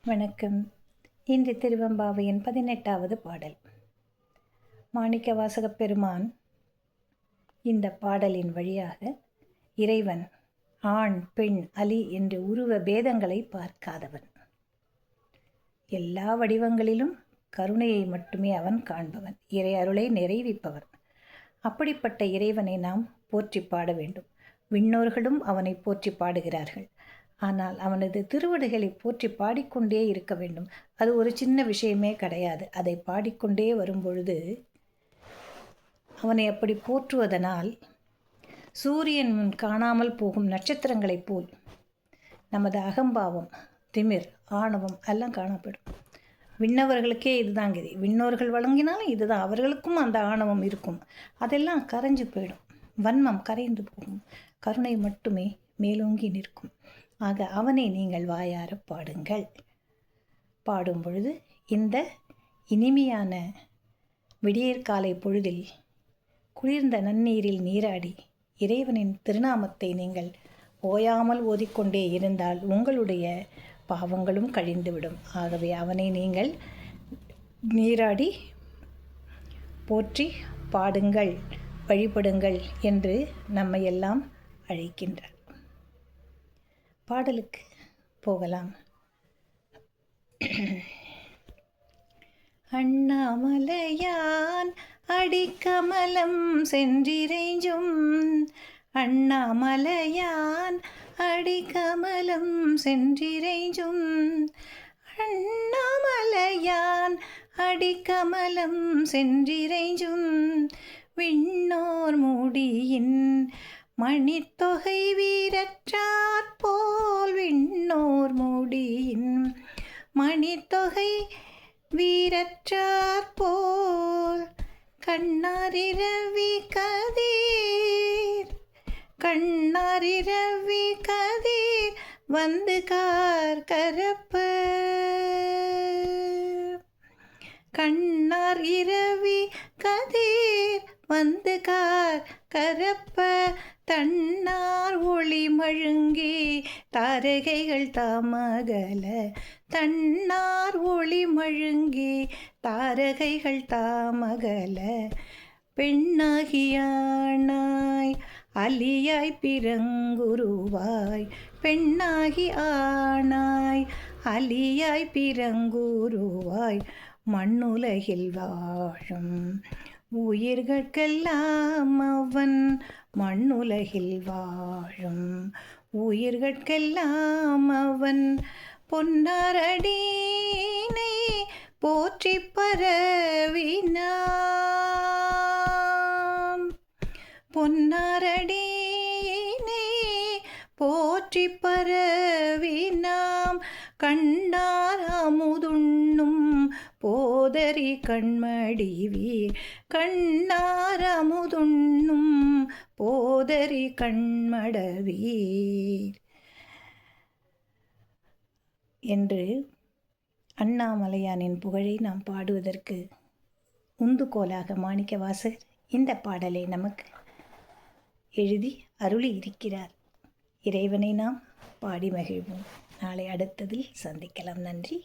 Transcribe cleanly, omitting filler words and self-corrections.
வணக்கம். இன்று திருவெம்பாவையின் 18வது பாடல். மாணிக்கவாசகப் பெருமான் இந்த பாடலின் வழியாக இறைவன் ஆண் பெண் அலி என்று உருவ பேதங்களை பார்க்காதவன், எல்லா வடிவங்களிலும் கருணையை மட்டுமே அவன் காண்பவன், இறை அருளை நிறைவிப்பவன். அப்படிப்பட்ட இறைவனை நாம் போற்றி பாட வேண்டும். விண்ணோர்களும் அவனை போற்றி பாடுகிறார்கள். ஆனால் அவனது திருவடிகளை போற்றி பாடிக்கொண்டே இருக்க வேண்டும். அது ஒரு சின்ன விஷயமே கிடையாது. அதை பாடிக்கொண்டே வரும்பொழுது அவனை அப்படி போற்றுவதனால் சூரியன் காணாமல் போகும் நட்சத்திரங்களைப் போல் நமது அகம்பாவம், திமிர், ஆணவம் எல்லாம் காணப்படும். விண்ணவர்களுக்கே இதுதான் கதி. விண்ணோர்கள் வழங்கினாலும் இதுதான், அவர்களுக்கும் அந்த ஆணவம் இருக்கும். அதெல்லாம் கரைஞ்சு போயிடும். வன்மம் கரைந்து போகும். கருணை மட்டுமே மேலோங்கி நிற்கும். ஆக அவனை நீங்கள் வாயார பாடுங்கள். பாடும் பொழுது இந்த இனிமையான விடியற்காலை பொழுதில் குளிர்ந்த நன்னீரில் நீராடி இறைவனின் திருநாமத்தை நீங்கள் ஓயாமல் ஓதிக்கொண்டே இருந்தால் உங்களுடைய பாவங்களும் கழிந்துவிடும். ஆகவே அவனை நீங்கள் நீராடி போற்றி பாடுங்கள், வழிபடுங்கள் என்று நம்மையெல்லாம் அழைக்கின்றார். பாடலுக்கு போகலாம். அண்ணாமலையான் அடிக்கமலம் சென்றிறைஞ்சும், அண்ணாமலையான் அடிக்கமலம் சென்றிறைஞ்சும், அண்ணாமலையான் அடிக்கமலம் சென்றிறைஞ்சும், விண்ணோர் முடியின் மணித்தொகை வீரற்றாற் போல், விண்ணோர் முடியின் மணித்தொகை வீரற்றாற் போல், கண்ணாரிரவி கதிர், கண்ணாரிரவி கதிர் வந்து கார் கரப்ப, கண்ணார் இரவி கதிர் வந்து கார் கரப்ப, தன்னார் ஒளி மழுங்கி தாரகைகள் தாமகல, தன்னார் ஒளி மழுங்கி தாரகைகள் தாமகல, பெண்ணாகியானாய் அலியாய் பிறங்குருவாய், பெண்ணாகி ஆனாய் அலியாய் பிறங்குருவாய், மண்ணுலகில் வாழும் உயிர்கட்கெல்லாம் அவன், மண்ணுலகில் வாழும் உயிர்கட்கெல்லாம் அவன், பொன்னாரடினை போற்றி பரவினாம், பொன்னாரடினை போற்றி பரவினாம், கண்ணார் அமுதுண்ணும் போதரி கண்மடிவீர், கண்ணார் அமுதுண்ணும் போதரி கண்மடவீர் என்று அண்ணாமலையானின் புகழை நாம் பாடுவதற்கு உந்துகோலாக மாணிக்கவாசகர் இந்த பாடலை நமக்கு எழுதி அருளி இருக்கிறார். இறைவனை நாம் பாடி மகிழ்வோம். நாளை அடுத்ததில் சந்திக்கலாம். நன்றி.